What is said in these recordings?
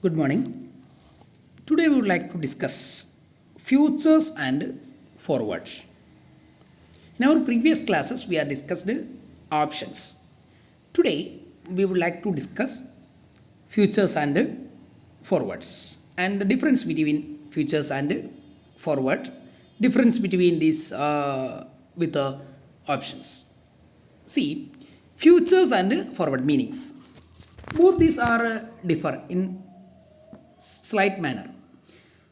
Good morning. Today we would like to discuss futures and forward. In our previous classes we have discussed options. Today we would like to discuss futures and forwards and the difference between futures and forward, difference between these with the options. See, futures and forward meanings. Both these are differ in slight manner.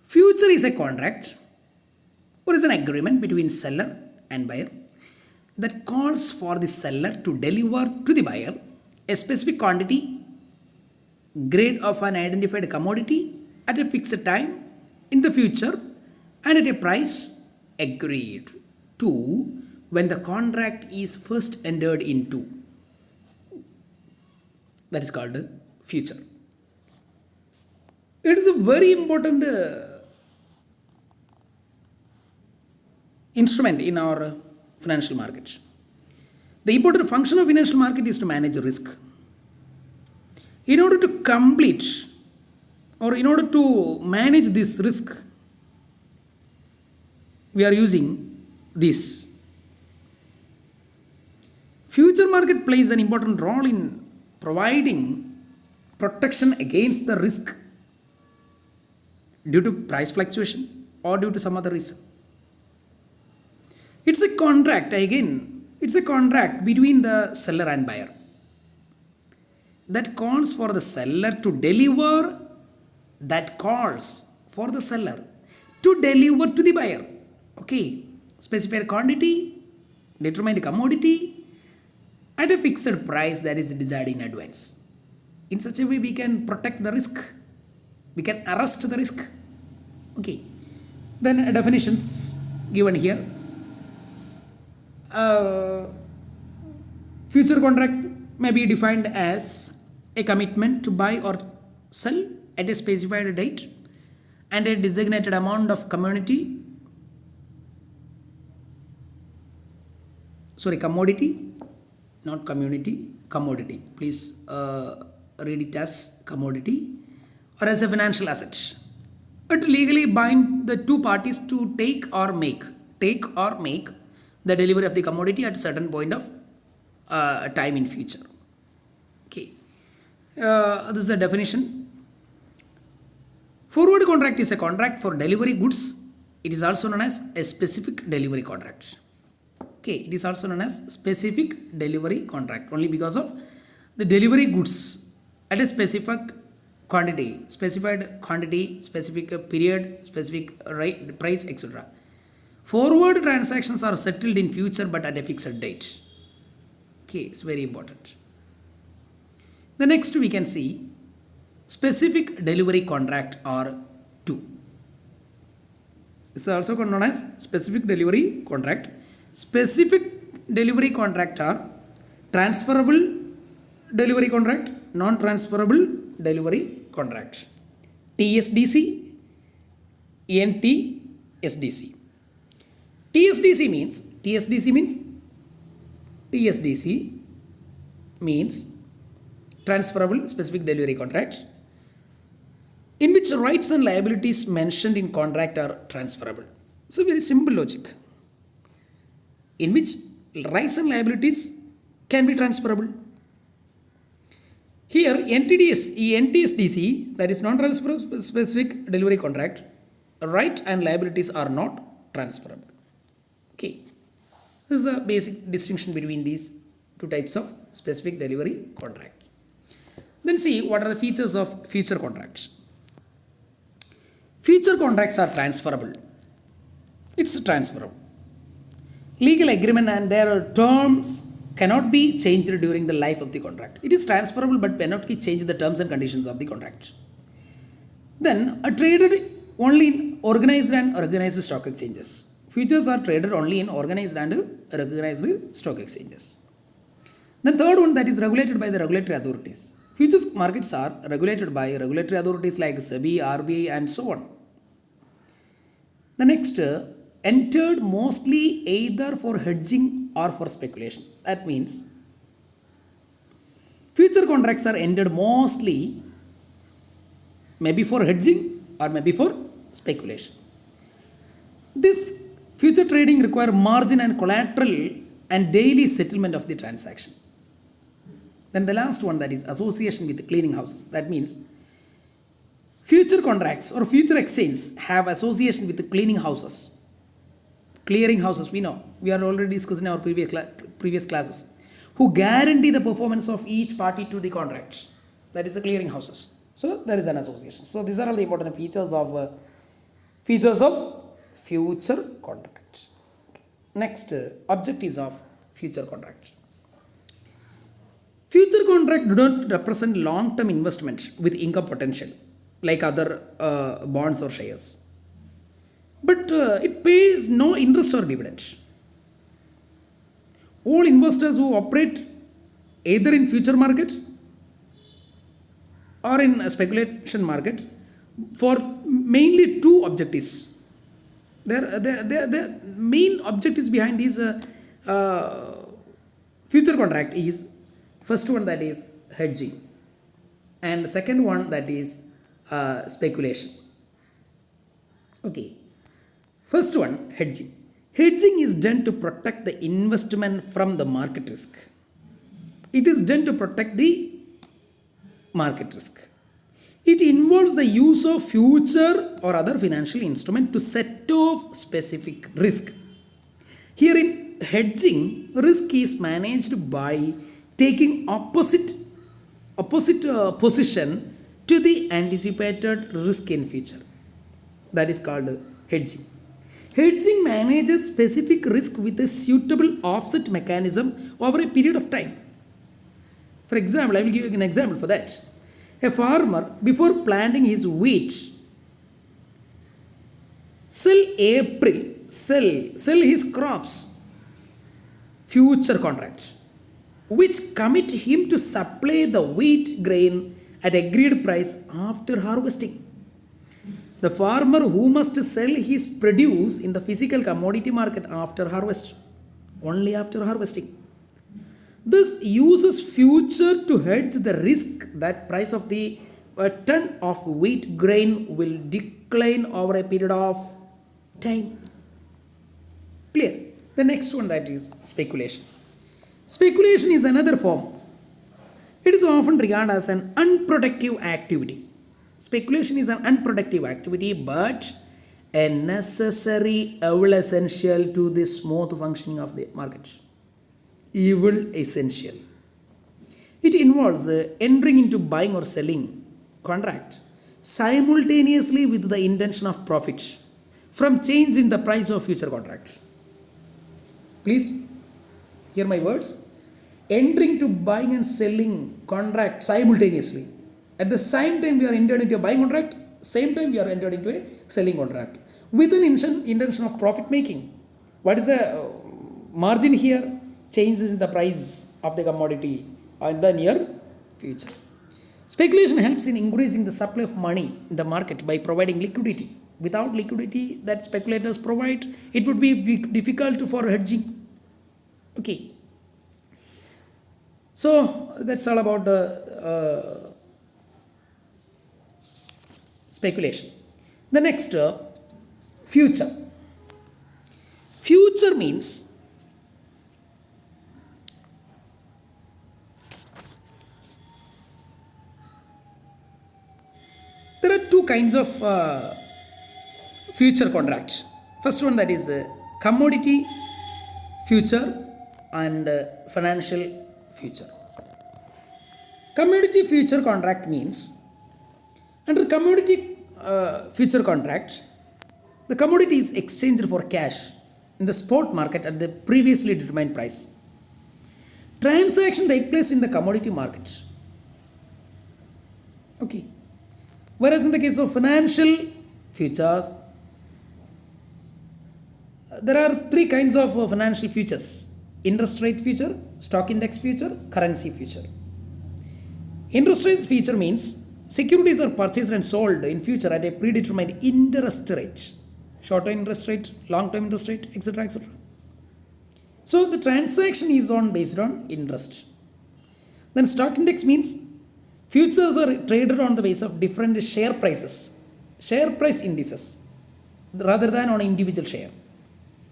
Future is a contract or is an agreement between seller and buyer that calls for the seller to deliver to the buyer a specific quantity, grade of an identified commodity at a fixed time in the future and at a price agreed to when the contract is first entered into. That is called future. It is a very important instrument in our financial market. The important function of financial market is to manage risk. In order to complete or in order to manage this risk, we are using this. Future market plays an important role in providing protection against the risk due to price fluctuation or due to some other reason. It's a contract, again, it's a contract between the seller and buyer that calls for the seller to deliver, that calls for the seller to deliver to the buyer. Okay, specified quantity, determined commodity at a fixed price that is desired in advance. In such a way we can protect the risk. We can arrest the risk. Okay. Then definitions given here. Future contract may be defined as a commitment to buy or sell at a specified date and a designated amount of commodity. Commodity, not community, commodity. Please read it as commodity or as a financial asset. It legally bind the two parties to take or make the delivery of the commodity at a certain point of time in future. Okay, this is the definition. Forward contract is a contract for delivery goods. It is also known as a specific delivery contract. Okay, it is also known as specific delivery contract only because of the delivery goods at a specific quantity, specified quantity, specific period, specific price, etc. Forward transactions are settled in future but at a fixed date. Okay, it's very important. The next we can see specific delivery contract or 2. It's also known as specific delivery contract. Specific delivery contract are transferable delivery contract, non-transferable delivery contract. TSDC, NTSDC. TSDC means transferable specific delivery contract in which rights and liabilities mentioned in contract are transferable. It's a very simple logic. In which rights and liabilities can be transferable. Here NTSDC, that is non-transferable specific delivery contract, right and liabilities are not transferable. Okay, this is the basic distinction between these two types of specific delivery contract. Then see what are the features of future contracts. Future contracts are transferable. It's transferable. Legal agreement and their terms cannot be changed during the life of the contract. It is transferable but cannot be changed the terms and conditions of the contract. Then traded only in organized and recognized stock exchanges. Futures are traded only in organized and recognized stock exchanges. The third one, that is regulated by the regulatory authorities. Futures markets are regulated by regulatory authorities like SEBI, RBI and so on. The next, entered mostly either for hedging or for speculation. That means future contracts are entered mostly maybe for hedging or maybe for speculation. This future trading require margin and collateral and daily settlement of the transaction. Then the last one, that is association with clearing houses. That means future contracts or future exchange have association with the clearing houses. Clearing houses, we know, we are already discussing in our previous classes, who guarantee the performance of each party to the contract. That is the clearing houses. So there is an association. So these are all the important features of future contract. Next, objectives of future contract. Future contract do not represent long-term investment with income potential like other bonds or shares. But it pays no interest or dividend. All investors who operate either in future market or in a speculation market for mainly two objectives. The main objectives behind these future contract is, first one, that is hedging, and second one, that is speculation. Okay, first one, hedging. Hedging is done to protect the investment from the market risk. It is done to protect the market risk. It involves the use of future or other financial instrument to set off specific risk. Here in hedging, risk is managed by taking opposite position to the anticipated risk in future. That is called hedging. Hedging manages specific risk with a suitable offset mechanism over a period of time. For example, I will give you an example for that. A farmer, before planting his wheat, sell his crops, future contracts, which commit him to supply the wheat grain at agreed price after harvesting. The farmer who must sell his produce in the physical commodity market after harvest, only after harvesting. This uses future to hedge the risk that price of the ton of wheat grain will decline over a period of time. Clear? The next one, that is speculation. Speculation is another form. It is often regarded as an unproductive activity. Speculation is an unproductive activity, but a necessary evil essential to the smooth functioning of the market. Evil essential. It involves entering into buying or selling contract simultaneously with the intention of profit from change in the price of future contracts. Please hear my words. Entering to buying and selling contract simultaneously. At the same time we are entered into a buying contract, same time we are entered into a selling contract with an intention of profit making. What is the margin here? Changes in the price of the commodity in the near future. Speculation helps in increasing the supply of money in the market by providing liquidity. Without liquidity that speculators provide, it would be difficult for hedging. Okay. So that's all about speculation. The next, future. Future means there are two kinds of future contracts. First one, that is commodity future and financial future. Commodity future contract means, under commodity future contract, the commodity is exchanged for cash in the spot market at the previously determined price. Transaction take place in the commodity market. Okay. Whereas in the case of financial futures, there are three kinds of financial futures: interest rate future, stock index future, currency future. Interest rate future means securities are purchased and sold in future at a predetermined interest rate, short-term interest rate, long-term interest rate, etc., etc. So the transaction is based on interest. Then stock index means Futures are traded on the basis of different share prices, share price indices, rather than on individual share.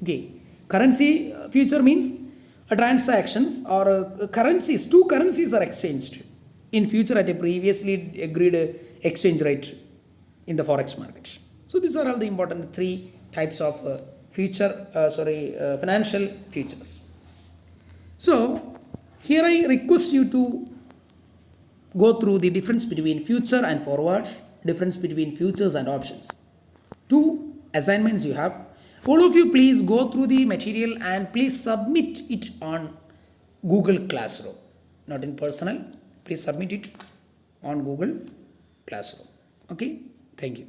Okay, currency future means transactions or currencies, two currencies are exchanged in future at a previously agreed exchange rate in the forex market. So these are all the important three types of financial futures. So here I request you to go through the difference between future and forward, difference between futures and options. Two assignments you have. All of you please go through the material and please submit it on Google Classroom, not in personal. Please submit it on Google Classroom. Okay, thank you.